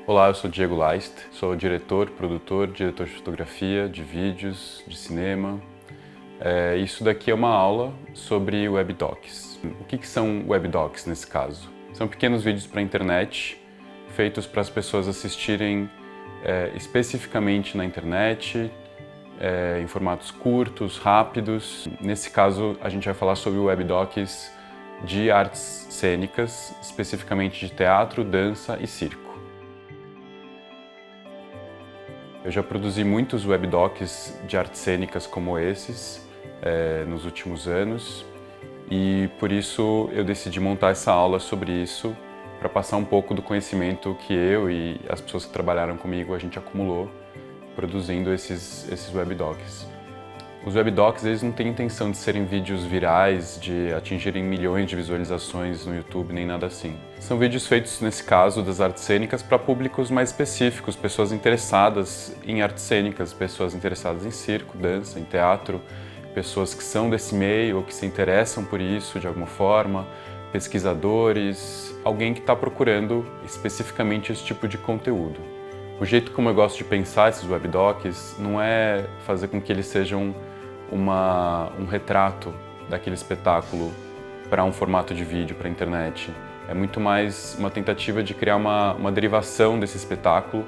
Olá, eu sou Diego Leist, sou diretor, produtor, diretor de fotografia, de vídeos, de cinema. Isso daqui é uma aula sobre webdocs. O que são webdocs nesse caso? São pequenos vídeos para a internet, feitos para as pessoas assistirem especificamente na internet, em formatos curtos, rápidos. Nesse caso, a gente vai falar sobre webdocs de artes cênicas, especificamente de teatro, dança e circo. Eu já produzi muitos webdocs de artes cênicas como esses nos últimos anos e por isso eu decidi montar essa aula sobre isso para passar um pouco do conhecimento que eu e as pessoas que trabalharam comigo a gente acumulou produzindo esses webdocs. Os webdocs eles não têm intenção de serem vídeos virais, de atingirem milhões de visualizações no YouTube, nem nada assim. São vídeos feitos, nesse caso, das artes cênicas para públicos mais específicos, pessoas interessadas em artes cênicas, pessoas interessadas em circo, dança, em teatro, pessoas que são desse meio ou que se interessam por isso de alguma forma, pesquisadores, alguém que está procurando especificamente esse tipo de conteúdo. O jeito como eu gosto de pensar esses webdocs não é fazer com que eles sejam um retrato daquele espetáculo para um formato de vídeo, para a internet. É muito mais uma tentativa de criar uma derivação desse espetáculo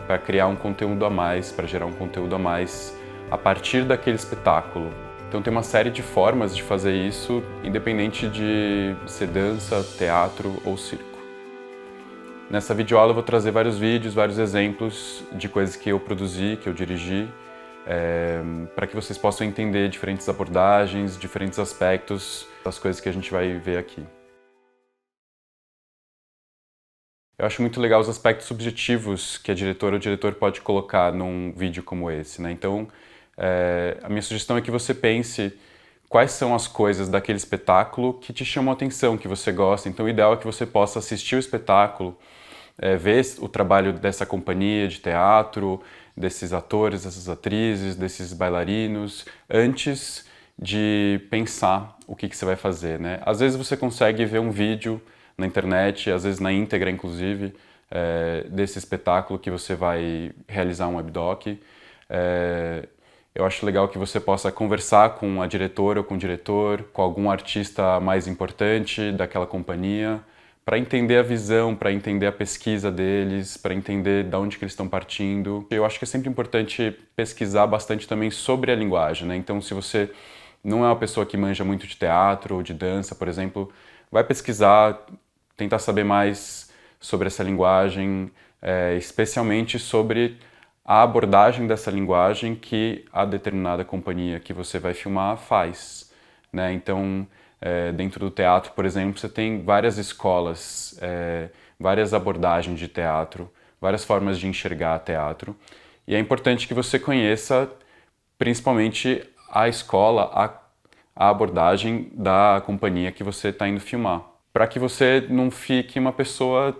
para criar um conteúdo a mais, para gerar um conteúdo a mais a partir daquele espetáculo. Então tem uma série de formas de fazer isso, independente de ser dança, teatro ou circo. Nessa videoaula eu vou trazer vários vídeos, vários exemplos de coisas que eu produzi, que eu dirigi, para que vocês possam entender diferentes abordagens, diferentes aspectos das coisas que a gente vai ver aqui. Eu acho muito legal os aspectos subjetivos que a diretora ou o diretor pode colocar num vídeo como esse, né? Então, a minha sugestão é que você pense quais são as coisas daquele espetáculo que te chamam a atenção, que você gosta. Então, o ideal é que você possa assistir o espetáculo, ver o trabalho dessa companhia de teatro, desses atores, dessas atrizes, desses bailarinos, antes de pensar o que você vai fazer, né? Às vezes você consegue ver um vídeo na internet, às vezes na íntegra, inclusive, desse espetáculo que você vai realizar um webdoc. Eu acho legal que você possa conversar com a diretora ou com o diretor, com algum artista mais importante daquela companhia, para entender a visão, para entender a pesquisa deles, para entender de onde que eles estão partindo. Eu acho que é sempre importante pesquisar bastante também sobre a linguagem, né? Então, se você não é uma pessoa que manja muito de teatro ou de dança, por exemplo, vai pesquisar, tentar saber mais sobre essa linguagem, especialmente sobre a abordagem dessa linguagem que a determinada companhia que você vai filmar faz, né? Então, dentro do teatro, por exemplo, você tem várias escolas, várias abordagens de teatro, várias formas de enxergar teatro, e é importante que você conheça principalmente a escola, a abordagem da companhia que você está indo filmar, para que você não fique uma pessoa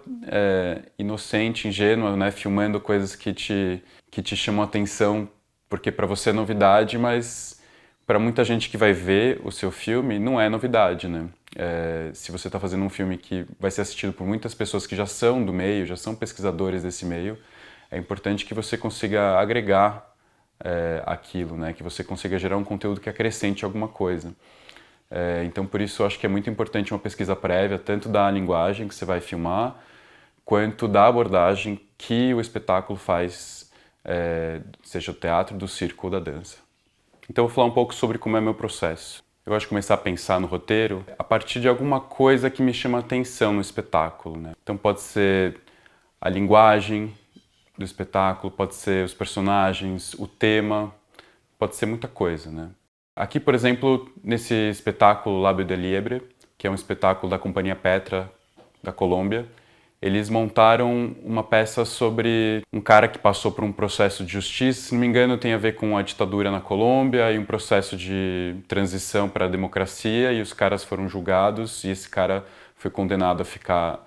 inocente, ingênua, né, filmando coisas que te chamam a atenção, porque para você é novidade, mas para muita gente que vai ver o seu filme, não é novidade, né? Se você está fazendo um filme que vai ser assistido por muitas pessoas que já são do meio, já são pesquisadores desse meio, é importante que você consiga agregar aquilo, né? Que você consiga gerar um conteúdo que acrescente alguma coisa. Então, por isso, eu acho que é muito importante uma pesquisa prévia, tanto da linguagem que você vai filmar, quanto da abordagem que o espetáculo faz, seja o teatro, do circo ou da dança. Então, eu vou falar um pouco sobre como é meu processo. Eu gosto de começar a pensar no roteiro a partir de alguma coisa que me chama a atenção no espetáculo, né? Então, pode ser a linguagem do espetáculo, pode ser os personagens, o tema, pode ser muita coisa, né? Aqui, por exemplo, nesse espetáculo Lábio de Liebre, que é um espetáculo da Companhia Petra, da Colômbia, eles montaram uma peça sobre um cara que passou por um processo de justiça, se não me engano tem a ver com a ditadura na Colômbia e um processo de transição para a democracia, e os caras foram julgados e esse cara foi condenado a ficar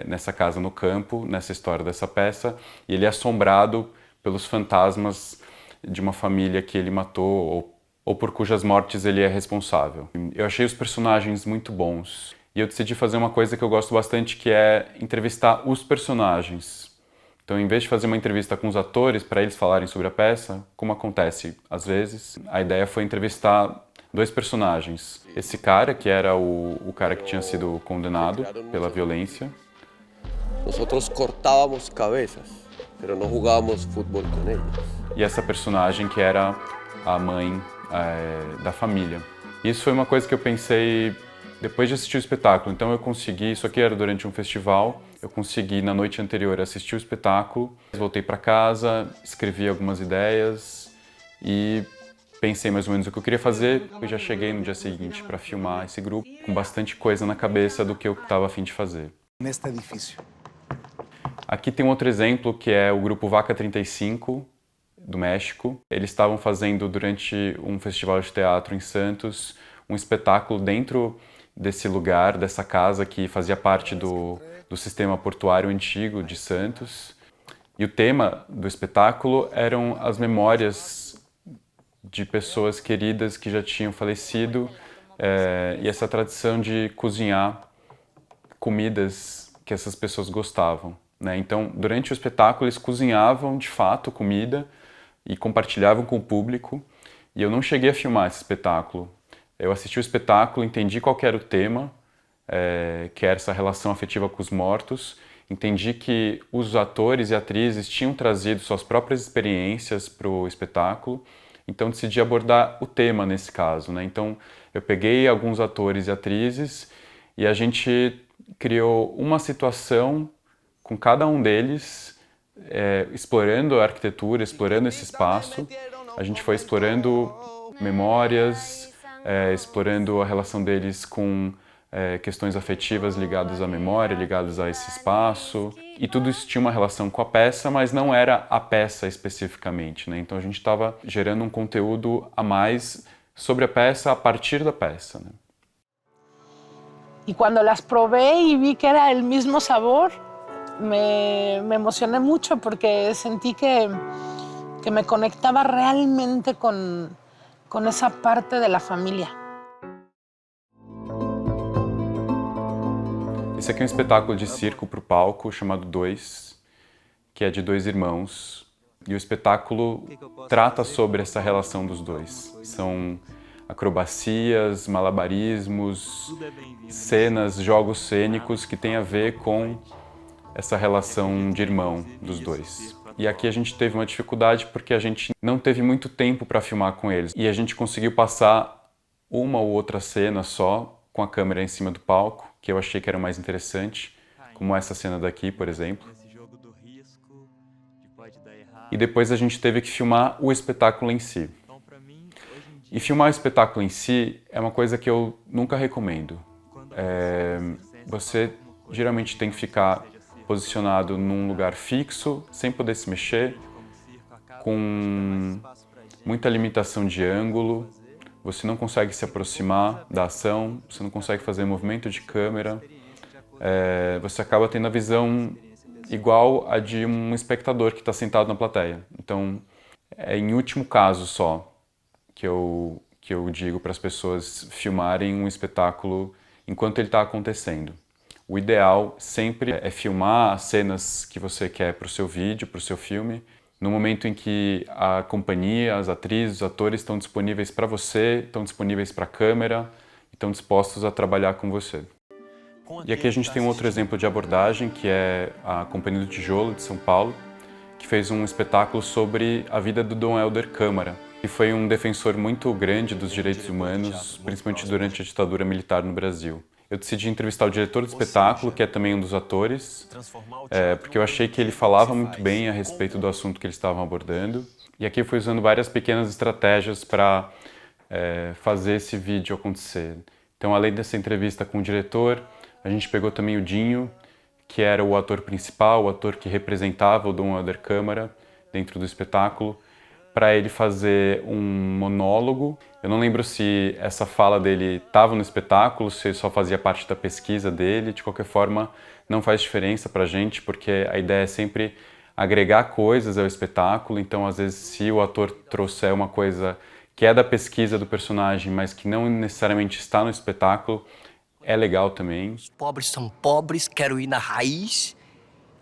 nessa casa no campo, nessa história dessa peça, e ele é assombrado pelos fantasmas de uma família que ele matou ou por cujas mortes ele é responsável. Eu achei os personagens muito bons. E eu decidi fazer uma coisa que eu gosto bastante, que é entrevistar os personagens. Então, em vez de fazer uma entrevista com os atores para eles falarem sobre a peça, como acontece às vezes, a ideia foi entrevistar dois personagens. Esse cara, que era o cara que tinha sido condenado pela violência. Nosotros cortábamos cabeças, pero no jugábamos fútbol con ellos. E essa personagem que era a mãe da família. Isso foi uma coisa que eu pensei depois de assistir o espetáculo. Então eu consegui, isso aqui era durante um festival, eu consegui na noite anterior assistir o espetáculo, voltei para casa, escrevi algumas ideias e pensei mais ou menos o que eu queria fazer. Eu já cheguei no dia seguinte para filmar esse grupo com bastante coisa na cabeça do que eu estava a fim de fazer. Neste edifício. Aqui tem um outro exemplo que é o grupo Vaca 35, do México. Eles estavam fazendo durante um festival de teatro em Santos um espetáculo dentro desse lugar, dessa casa que fazia parte do sistema portuário antigo de Santos. E o tema do espetáculo eram as memórias de pessoas queridas que já tinham falecido e essa tradição de cozinhar comidas que essas pessoas gostavam, né? Então, durante o espetáculo, eles cozinhavam de fato comida e compartilhavam com o público. E eu não cheguei a filmar esse espetáculo. Eu assisti o espetáculo, entendi qual que era o tema, que era essa relação afetiva com os mortos. Entendi que os atores e atrizes tinham trazido suas próprias experiências para o espetáculo. Então decidi abordar o tema nesse caso, né? Então eu peguei alguns atores e atrizes e a gente criou uma situação com cada um deles, explorando a arquitetura, explorando esse espaço. A gente foi explorando memórias, explorando a relação deles com questões afetivas ligadas à memória, ligadas a esse espaço. E tudo isso tinha uma relação com a peça, mas não era a peça especificamente, né? Então a gente estava gerando um conteúdo a mais sobre a peça a partir da peça, né? Y cuando las probé y vi que era el mismo sabor, me emocioné mucho porque sentí que me conectaba realmente con esa parte de la familia. Esse aqui é um espetáculo de circo para o palco chamado Dois, que é de dois irmãos. E o espetáculo trata sobre essa relação dos dois. São acrobacias, malabarismos, cenas, jogos cênicos que têm a ver com essa relação de irmão dos dois. E aqui a gente teve uma dificuldade porque a gente não teve muito tempo para filmar com eles. E a gente conseguiu passar uma ou outra cena só com a câmera em cima do palco, que eu achei que era mais interessante, como essa cena daqui, por exemplo. E depois a gente teve que filmar o espetáculo em si. E filmar o espetáculo em si é uma coisa que eu nunca recomendo. Você geralmente tem que ficar posicionado num lugar fixo, sem poder se mexer, com muita limitação de ângulo. Você não consegue se aproximar da ação, você não consegue fazer movimento de câmera. Você acaba tendo a visão igual a de um espectador que está sentado na plateia. Então, é em último caso só que eu digo para as pessoas filmarem um espetáculo enquanto ele está acontecendo. O ideal sempre é filmar as cenas que você quer para o seu vídeo, para o seu filme, no momento em que a companhia, as atrizes, os atores estão disponíveis para você, estão disponíveis para a câmera, estão dispostos a trabalhar com você. E aqui a gente tem um outro exemplo de abordagem, que é a Companhia do Tijolo, de São Paulo, que fez um espetáculo sobre a vida do Dom Helder Câmara, que foi um defensor muito grande dos direitos humanos, principalmente durante a ditadura militar no Brasil. Eu decidi entrevistar o diretor do espetáculo, que é também um dos atores, porque eu achei que ele falava muito bem a respeito do assunto que eles estavam abordando. E aqui eu fui usando várias pequenas estratégias para fazer esse vídeo acontecer. Então, além dessa entrevista com o diretor, a gente pegou também o Dinho, que era o ator principal, o ator que representava o Dom Helder Câmara dentro do espetáculo, para ele fazer um monólogo. Eu não lembro se essa fala dele estava no espetáculo, se ele só fazia parte da pesquisa dele. De qualquer forma, não faz diferença para a gente, porque a ideia é sempre agregar coisas ao espetáculo. Então, às vezes, se o ator trouxer uma coisa que é da pesquisa do personagem, mas que não necessariamente está no espetáculo, é legal também. Os pobres são pobres, quero ir na raiz,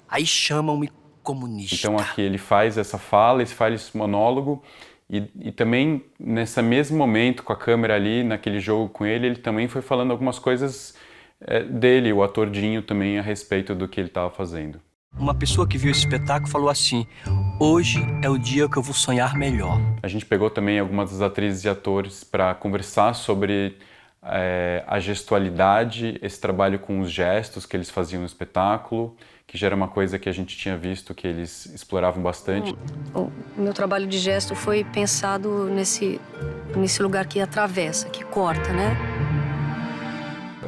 aí chamam-me comunista. Então aqui ele faz essa fala, ele faz esse monólogo e também nesse mesmo momento com a câmera ali, naquele jogo com ele também foi falando algumas coisas dele, o ator Dinho também a respeito do que ele estava fazendo. Uma pessoa que viu esse espetáculo falou assim: hoje é o dia que eu vou sonhar melhor. A gente pegou também algumas das atrizes e atores para conversar sobre a gestualidade, esse trabalho com os gestos que eles faziam no espetáculo, que já era uma coisa que a gente tinha visto que eles exploravam bastante. O meu trabalho de gesto foi pensado nesse lugar que atravessa, que corta, né?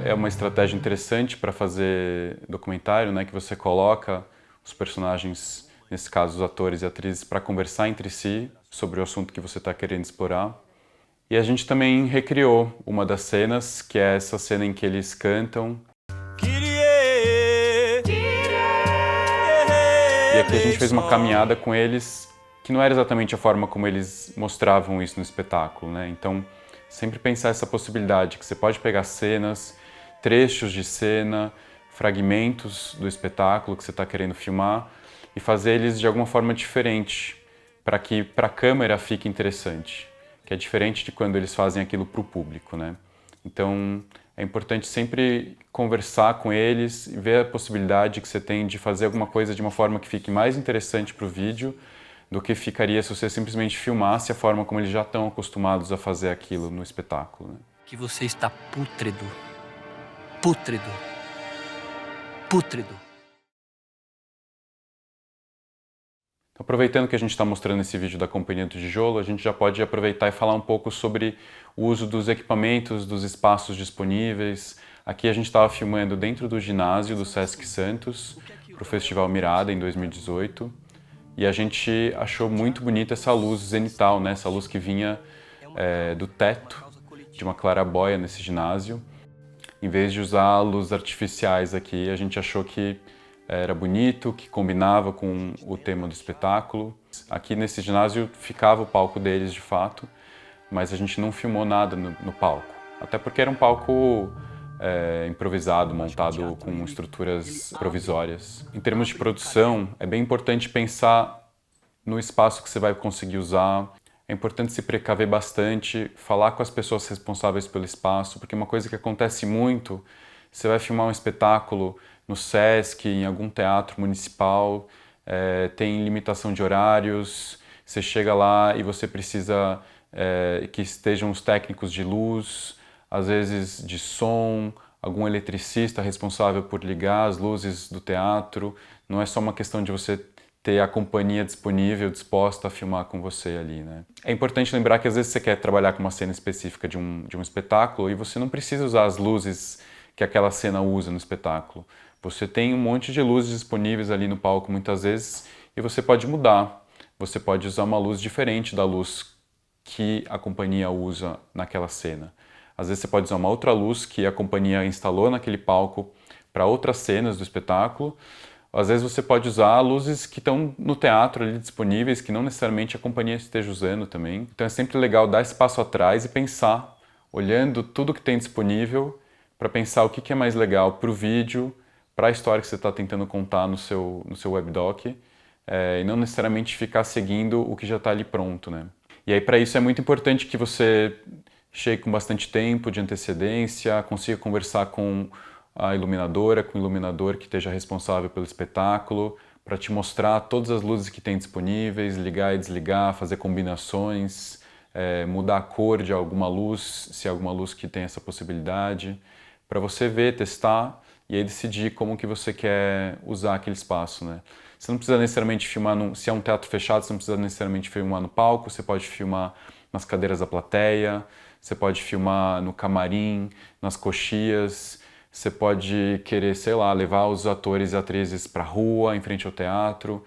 É uma estratégia interessante para fazer documentário, né, que você coloca os personagens, nesse caso os atores e atrizes, para conversar entre si sobre o assunto que você está querendo explorar. E a gente também recriou uma das cenas, que é essa cena em que eles cantam. E aqui a gente fez uma caminhada com eles, que não era exatamente a forma como eles mostravam isso no espetáculo, né? Então, sempre pensar essa possibilidade, que você pode pegar cenas, trechos de cena, fragmentos do espetáculo que você está querendo filmar e fazer eles de alguma forma diferente, para que para a câmera fique interessante, que é diferente de quando eles fazem aquilo para o público, né? Então, é importante sempre conversar com eles e ver a possibilidade que você tem de fazer alguma coisa de uma forma que fique mais interessante para o vídeo do que ficaria se você simplesmente filmasse a forma como eles já estão acostumados a fazer aquilo no espetáculo, né? Que você está pútrido. Pútrido. Pútrido. Então, aproveitando que a gente está mostrando esse vídeo da Companhia do Tijolo, a gente já pode aproveitar e falar um pouco sobre o uso dos equipamentos, dos espaços disponíveis. Aqui a gente estava filmando dentro do ginásio do Sesc Santos, para o Festival Mirada, em 2018. E a gente achou muito bonita essa luz zenital, né? Essa luz que vinha do teto de uma clarabóia nesse ginásio. Em vez de usar luzes artificiais aqui, a gente achou que era bonito, que combinava com o tema do espetáculo. Aqui nesse ginásio ficava o palco deles de fato, mas a gente não filmou nada no palco. Até porque era um palco improvisado, montado com estruturas provisórias. Em termos de produção, é bem importante pensar no espaço que você vai conseguir usar. É importante se precaver bastante, falar com as pessoas responsáveis pelo espaço, porque uma coisa que acontece muito, você vai filmar um espetáculo no Sesc, em algum teatro municipal, tem limitação de horários, você chega lá e você precisa que estejam os técnicos de luz, às vezes de som, algum eletricista responsável por ligar as luzes do teatro. Não é só uma questão de você ter a companhia disponível, disposta a filmar com você ali, né? É importante lembrar que às vezes você quer trabalhar com uma cena específica de um espetáculo e você não precisa usar as luzes que aquela cena usa no espetáculo. Você tem um monte de luzes disponíveis ali no palco muitas vezes e você pode mudar. Você pode usar uma luz diferente da luz que a companhia usa naquela cena. Às vezes você pode usar uma outra luz que a companhia instalou naquele palco para outras cenas do espetáculo. Às vezes você pode usar luzes que estão no teatro ali disponíveis, que não necessariamente a companhia esteja usando também. Então é sempre legal dar esse passo atrás e pensar, olhando tudo que tem disponível, para pensar o que é mais legal para o vídeo, para a história que você está tentando contar no seu webdoc, e não necessariamente ficar seguindo o que já está ali pronto, né? E aí para isso é muito importante que você chegue com bastante tempo de antecedência, consiga conversar com a iluminadora, com o iluminador que esteja responsável pelo espetáculo, para te mostrar todas as luzes que tem disponíveis, ligar e desligar, fazer combinações, mudar a cor de alguma luz, se é alguma luz que tem essa possibilidade, para você ver, testar e aí decidir como que você quer usar aquele espaço, né? Você não precisa necessariamente filmar, se é um teatro fechado, você não precisa necessariamente filmar no palco, você pode filmar nas cadeiras da plateia, você pode filmar no camarim, nas coxias, você pode querer, sei lá, levar os atores e atrizes para a rua, em frente ao teatro.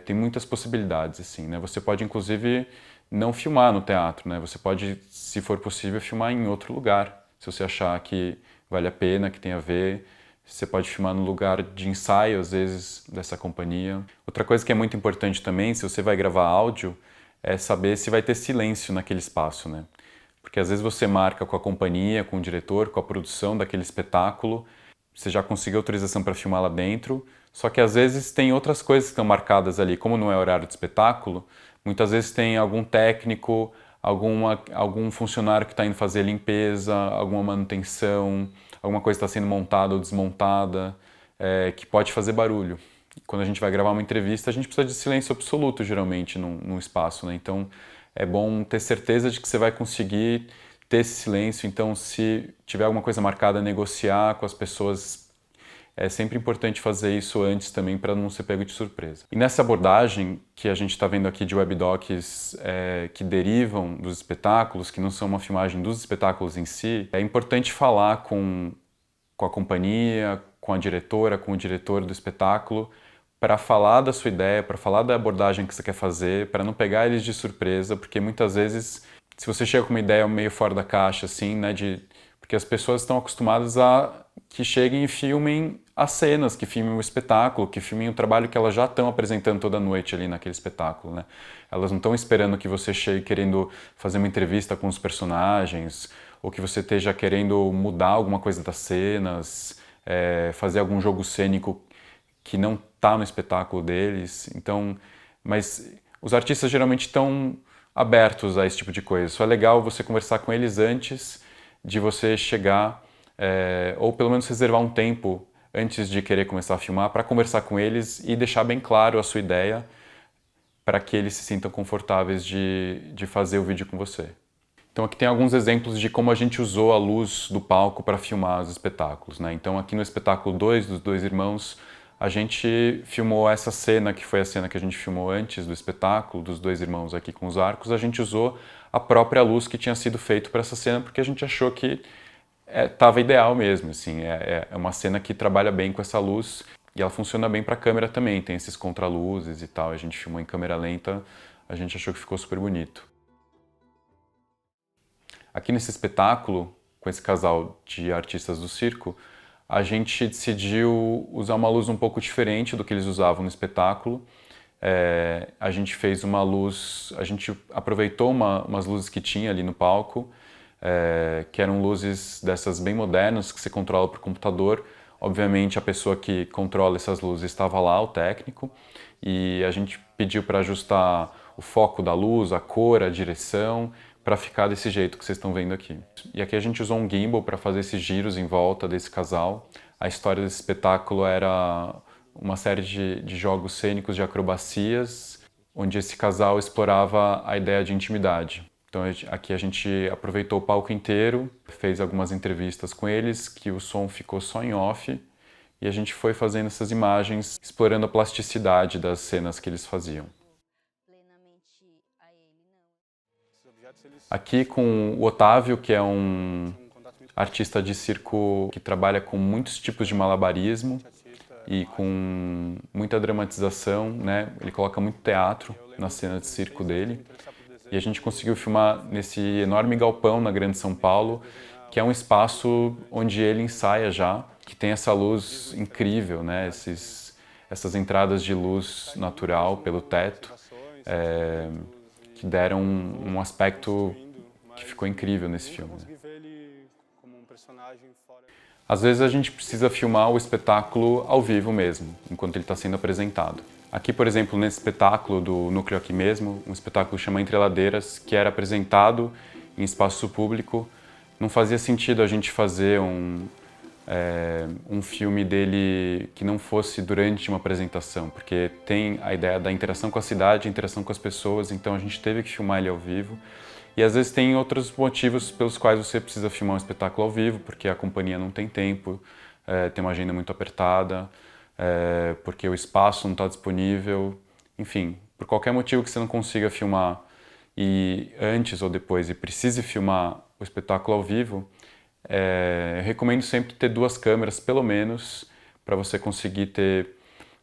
Tem muitas possibilidades, assim, né? Você pode, inclusive, não filmar no teatro, né? Você pode, se for possível, filmar em outro lugar. Se você achar que vale a pena, que tem a ver. Você pode filmar no lugar de ensaio, às vezes, dessa companhia. Outra coisa que é muito importante também, se você vai gravar áudio, é saber se vai ter silêncio naquele espaço, né? Porque às vezes você marca com a companhia, com o diretor, com a produção daquele espetáculo, você já conseguiu autorização para filmar lá dentro, só que às vezes tem outras coisas que estão marcadas ali, como não é horário de espetáculo, muitas vezes tem algum técnico, algum funcionário que está indo fazer limpeza, alguma manutenção, alguma coisa está sendo montada ou desmontada, que pode fazer barulho. Quando a gente vai gravar uma entrevista, a gente precisa de silêncio absoluto, geralmente, num espaço, né? Então, é bom ter certeza de que você vai conseguir ter esse silêncio. Então, se tiver alguma coisa marcada, negociar com as pessoas. É sempre importante fazer isso antes também para não ser pego de surpresa. E nessa abordagem que a gente está vendo aqui de webdocs que derivam dos espetáculos, que não são uma filmagem dos espetáculos em si, é importante falar com a companhia, com a diretora, com o diretor do espetáculo, para falar da sua ideia, para falar da abordagem que você quer fazer, para não pegar eles de surpresa, porque muitas vezes, se você chega com uma ideia meio fora da caixa, assim, né, porque as pessoas estão acostumadas a que cheguem e filmem as cenas, que filmem o espetáculo, que filmem o trabalho que elas já estão apresentando toda noite ali naquele espetáculo, né? Elas não estão esperando que você chegue querendo fazer uma entrevista com os personagens, ou que você esteja querendo mudar alguma coisa das cenas, fazer algum jogo cênico que não está no espetáculo deles. Então, mas os artistas geralmente estão abertos a esse tipo de coisa. Só é legal você conversar com eles antes de você chegar, ou pelo menos reservar um tempo antes de querer começar a filmar para conversar com eles e deixar bem claro a sua ideia para que eles se sintam confortáveis de fazer o vídeo com você. Então aqui tem alguns exemplos de como a gente usou a luz do palco para filmar os espetáculos, né? Então aqui no espetáculo 2 dos Dois Irmãos, a gente filmou essa cena, que foi a cena que a gente filmou antes do espetáculo, dos dois irmãos aqui com os arcos. A gente usou a própria luz que tinha sido feita para essa cena, porque a gente achou que estava ideal mesmo. Assim, é uma cena que trabalha bem com essa luz e ela funciona bem para a câmera também. Tem esses contraluzes e tal. A gente filmou em câmera lenta, a gente achou que ficou super bonito. Aqui nesse espetáculo, com esse casal de artistas do circo, a gente decidiu usar uma luz um pouco diferente do que eles usavam no espetáculo. A gente fez uma luz, a gente aproveitou umas luzes que tinha ali no palco, que eram luzes dessas bem modernas, que você controla por computador. Obviamente a pessoa que controla essas luzes estava lá, o técnico, e a gente pediu para ajustar o foco da luz, a cor, a direção, para ficar desse jeito que vocês estão vendo aqui. E aqui a gente usou um gimbal para fazer esses giros em volta desse casal. A história desse espetáculo era uma série de jogos cênicos de acrobacias, onde esse casal explorava a ideia de intimidade. Então aqui a gente aproveitou o palco inteiro, fez algumas entrevistas com eles, que o som ficou só em off, e a gente foi fazendo essas imagens, explorando a plasticidade das cenas que eles faziam. Aqui com o Otávio, que é um artista de circo que trabalha com muitos tipos de malabarismo e com muita dramatização, né? Ele coloca muito teatro na cena de circo dele. E a gente conseguiu filmar nesse enorme galpão na Grande São Paulo, que é um espaço onde ele ensaia já, que tem essa luz incrível, né? Essas entradas de luz natural pelo teto, que deram um aspecto que ficou incrível nesse filme. Às vezes a gente precisa filmar o espetáculo ao vivo mesmo, enquanto ele está sendo apresentado. Aqui, por exemplo, nesse espetáculo do Núcleo Aqui Mesmo, um espetáculo chama Entre Ladeiras, que era apresentado em espaço público, não fazia sentido a gente fazer um filme dele que não fosse durante uma apresentação, porque tem a ideia da interação com a cidade, a interação com as pessoas, então a gente teve que filmar ele ao vivo. E às vezes tem outros motivos pelos quais você precisa filmar um espetáculo ao vivo, porque a companhia não tem tempo, tem uma agenda muito apertada, porque o espaço não está disponível, enfim, por qualquer motivo que você não consiga filmar e antes ou depois e precise filmar o espetáculo ao vivo, eu recomendo sempre ter 2 câmeras, pelo menos, para você conseguir ter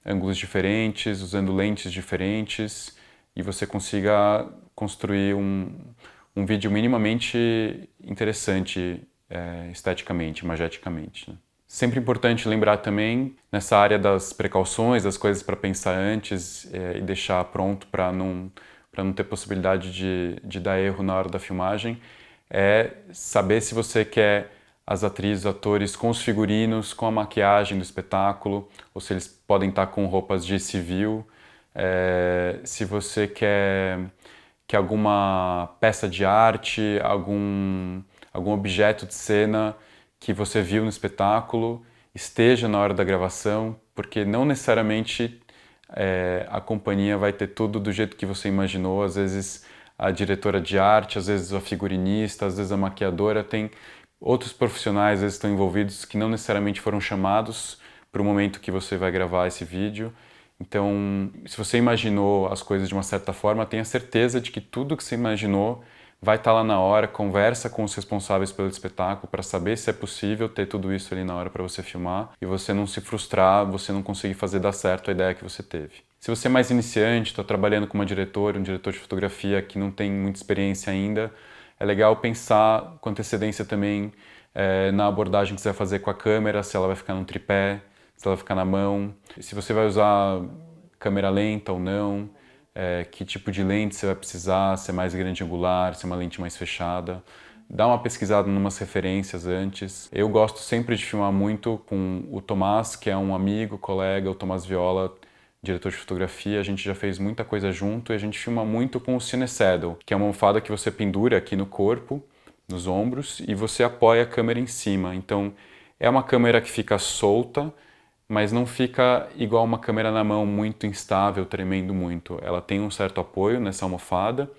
ângulos diferentes, usando lentes diferentes, e você consiga construir um vídeo minimamente interessante esteticamente, imageticamente, né? Sempre importante lembrar também, nessa área das precauções, das coisas para pensar antes e deixar pronto para não ter possibilidade de dar erro na hora da filmagem, é saber se você quer as atrizes, atores com os figurinos, com a maquiagem do espetáculo, ou se eles podem estar com roupas de civil. Se você quer que alguma peça de arte, algum objeto de cena que você viu no espetáculo esteja na hora da gravação, porque não necessariamente a companhia vai ter tudo do jeito que você imaginou. Às vezes a diretora de arte, às vezes a figurinista, às vezes a maquiadora, tem outros profissionais às vezes estão envolvidos que não necessariamente foram chamados para o momento que você vai gravar esse vídeo. Então, se você imaginou as coisas de uma certa forma, tenha certeza de que tudo que você imaginou vai estar lá na hora. Conversa com os responsáveis pelo espetáculo para saber se é possível ter tudo isso ali na hora para você filmar e você não se frustrar, você não conseguir fazer dar certo a ideia que você teve. Se você é mais iniciante, está trabalhando com uma diretora, um diretor de fotografia que não tem muita experiência ainda, é legal pensar com antecedência também na abordagem que você vai fazer com a câmera, se ela vai ficar num tripé, se ela vai ficar na mão, se você vai usar câmera lenta ou não, que tipo de lente você vai precisar, se é mais grande angular, se é uma lente mais fechada. Dá uma pesquisada em umas referências antes. Eu gosto sempre de filmar muito com o Tomás, que é um amigo, colega, o Tomás Viola, diretor de fotografia. A gente já fez muita coisa junto e a gente filma muito com o Cinesaddle, que é uma almofada que você pendura aqui no corpo, nos ombros, e você apoia a câmera em cima. Então, é uma câmera que fica solta, mas não fica igual uma câmera na mão muito instável, tremendo muito. Ela tem um certo apoio nessa almofada,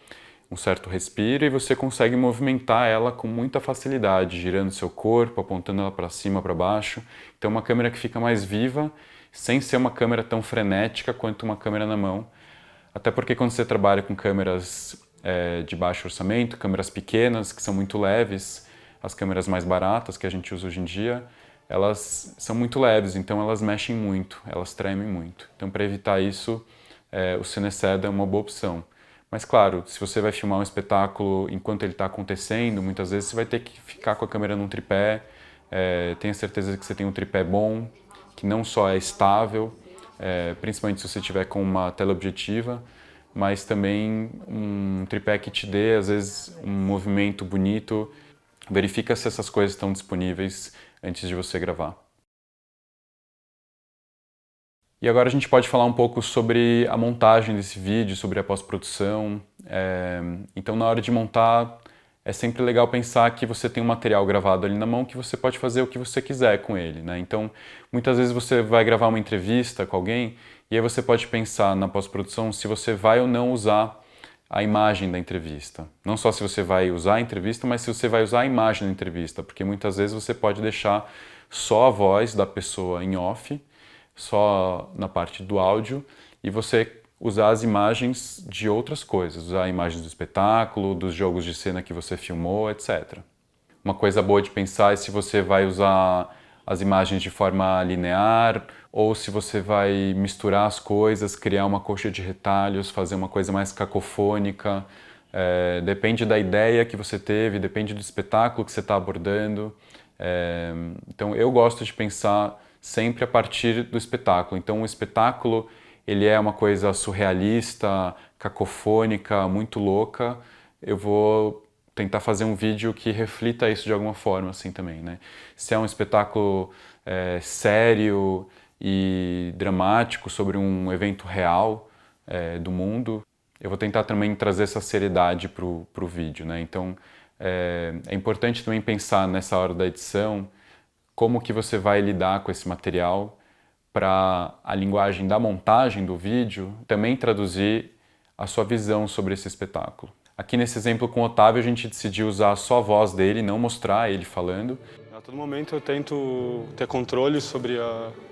um certo respiro, e você consegue movimentar ela com muita facilidade, girando seu corpo, apontando ela para cima, para baixo. Então, é uma câmera que fica mais viva, sem ser uma câmera tão frenética quanto uma câmera na mão. Até porque quando você trabalha com câmeras de baixo orçamento, câmeras pequenas, que são muito leves, as câmeras mais baratas que a gente usa hoje em dia, elas são muito leves, então elas mexem muito, elas tremem muito. Então, para evitar isso, o Cinesaddle é uma boa opção. Mas claro, se você vai filmar um espetáculo enquanto ele está acontecendo, muitas vezes você vai ter que ficar com a câmera num tripé. Tenha certeza que você tem um tripé bom, que não só é estável, principalmente se você tiver com uma teleobjetiva, mas também um tripé que te dê, às vezes, um movimento bonito. Verifica se essas coisas estão disponíveis antes de você gravar. E agora a gente pode falar um pouco sobre a montagem desse vídeo, sobre a pós-produção. Então, na hora de montar, é sempre legal pensar que você tem um material gravado ali na mão que você pode fazer o que você quiser com ele, né? Então, muitas vezes você vai gravar uma entrevista com alguém e aí você pode pensar na pós-produção se você vai ou não usar a imagem da entrevista. Não só se você vai usar a entrevista, mas se você vai usar a imagem da entrevista, porque muitas vezes você pode deixar só a voz da pessoa em off, só na parte do áudio, e você usar as imagens de outras coisas, usar imagens do espetáculo, dos jogos de cena que você filmou, etc. Uma coisa boa de pensar é se você vai usar as imagens de forma linear ou se você vai misturar as coisas, criar uma coxa de retalhos, fazer uma coisa mais cacofônica. Depende da ideia que você teve, depende do espetáculo que você está abordando. Então eu gosto de pensar sempre a partir do espetáculo. Então o espetáculo ele é uma coisa surrealista, cacofônica, muito louca. Eu vou tentar fazer um vídeo que reflita isso de alguma forma, assim, também, né? Se é um espetáculo sério e dramático sobre um evento real do mundo, eu vou tentar também trazer essa seriedade pro vídeo, né? Então, é importante também pensar nessa hora da edição como que você vai lidar com esse material para a linguagem da montagem do vídeo também traduzir a sua visão sobre esse espetáculo. Aqui nesse exemplo com o Otávio a gente decidiu usar só a voz dele, não mostrar ele falando. A todo momento eu tento ter controle sobre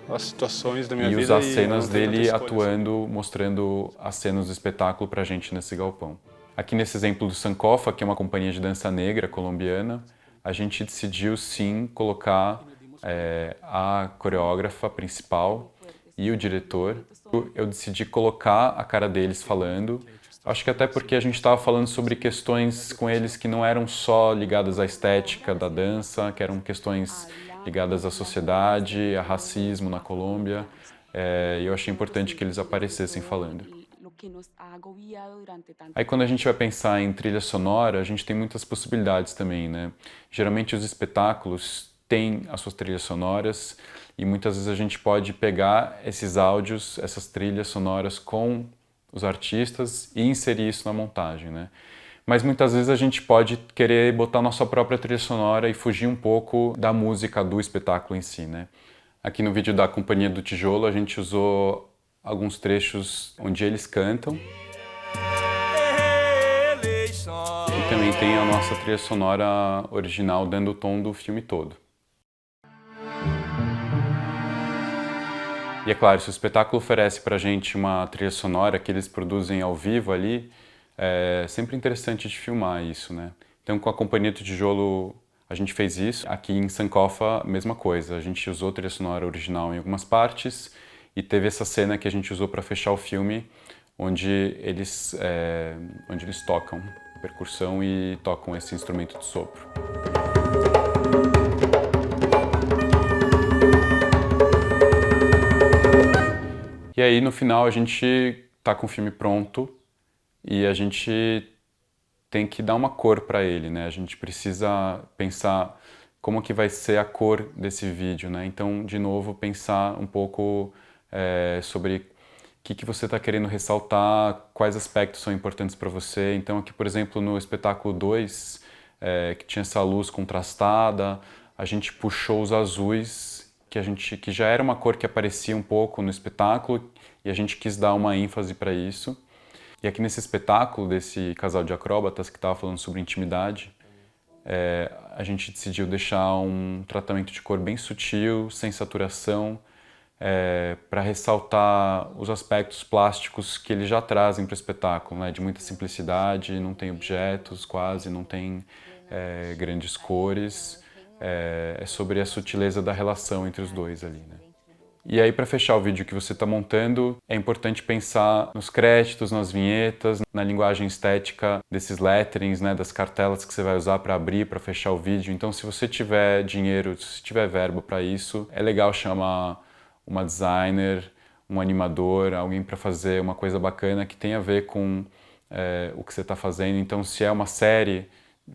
as situações da minha vida e usar cenas dele atuando, mostrando as cenas do espetáculo pra gente nesse galpão. Aqui nesse exemplo do Sankofa, que é uma companhia de dança negra colombiana, a gente decidiu sim colocar a coreógrafa principal e o diretor. Eu decidi colocar a cara deles falando. Acho que até porque a gente estava falando sobre questões com eles que não eram só ligadas à estética da dança, que eram questões ligadas à sociedade, a racismo na Colômbia. E eu achei importante que eles aparecessem falando. que nos ha agobiado durante tanto. Aí quando a gente vai pensar em trilha sonora, a gente tem muitas possibilidades também, né? Geralmente os espetáculos têm as suas trilhas sonoras e muitas vezes a gente pode pegar esses áudios, essas trilhas sonoras com os artistas e inserir isso na montagem, né? Mas muitas vezes a gente pode querer botar nossa própria trilha sonora e fugir um pouco da música do espetáculo em si, né? Aqui no vídeo da Companhia do Tijolo a gente usou alguns trechos onde eles cantam. E também tem a nossa trilha sonora original dando o tom do filme todo. E é claro, se o espetáculo oferece pra gente uma trilha sonora que eles produzem ao vivo ali, é sempre interessante de filmar isso, né? Então com a Companhia do Tijolo a gente fez isso. Aqui em Sankofa, a mesma coisa. A gente usou trilha sonora original em algumas partes e teve essa cena que a gente usou para fechar o filme, onde eles tocam percussão e tocam esse instrumento de sopro. E aí no final a gente tá com o filme pronto e a gente tem que dar uma cor para ele, né? A gente precisa pensar como que vai ser a cor desse vídeo, né? Então, de novo, pensar um pouco sobre o que você está querendo ressaltar, quais aspectos são importantes para você. Então, aqui, por exemplo, no espetáculo 2, que tinha essa luz contrastada, a gente puxou os azuis, que já era uma cor que aparecia um pouco no espetáculo, e a gente quis dar uma ênfase para isso. E aqui nesse espetáculo desse casal de acróbatas que estava falando sobre intimidade, a gente decidiu deixar um tratamento de cor bem sutil, sem saturação, para ressaltar os aspectos plásticos que eles já trazem para o espetáculo, né? De muita simplicidade, não tem objetos quase, não tem grandes cores, é sobre a sutileza da relação entre os dois ali, né? E aí, para fechar o vídeo que você está montando, é importante pensar nos créditos, nas vinhetas, na linguagem estética desses letterings, né, das cartelas que você vai usar para abrir, para fechar o vídeo. Então, se você tiver dinheiro, se tiver verbo para isso, é legal chamar uma designer, um animador, alguém para fazer uma coisa bacana que tenha a ver com o que você está fazendo. Então, se é uma série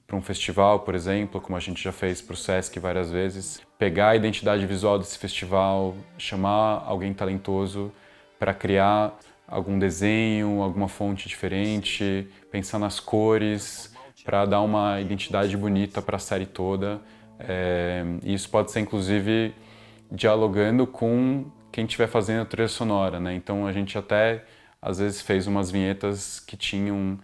para um festival, por exemplo, como a gente já fez para o Sesc várias vezes, pegar a identidade visual desse festival, chamar alguém talentoso para criar algum desenho, alguma fonte diferente, pensar nas cores, para dar uma identidade bonita para a série toda. E isso pode ser, inclusive, dialogando com quem estiver fazendo a trilha sonora, né? Então a gente até, às vezes, fez umas vinhetas que tinham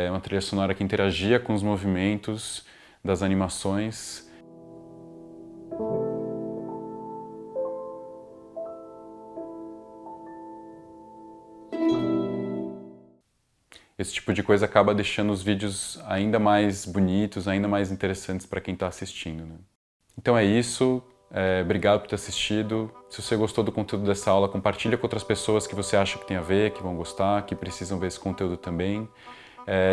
uma trilha sonora que interagia com os movimentos das animações. Esse tipo de coisa acaba deixando os vídeos ainda mais bonitos, ainda mais interessantes para quem está assistindo, né? Então é isso. Obrigado por ter assistido. Se você gostou do conteúdo dessa aula, compartilha com outras pessoas que você acha que tem a ver, que vão gostar, que precisam ver esse conteúdo também.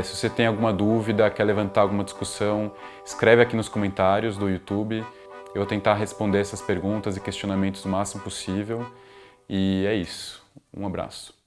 Se você tem alguma dúvida, quer levantar alguma discussão, escreve aqui nos comentários do YouTube. Eu vou tentar responder essas perguntas e questionamentos o máximo possível. E é isso. Um abraço.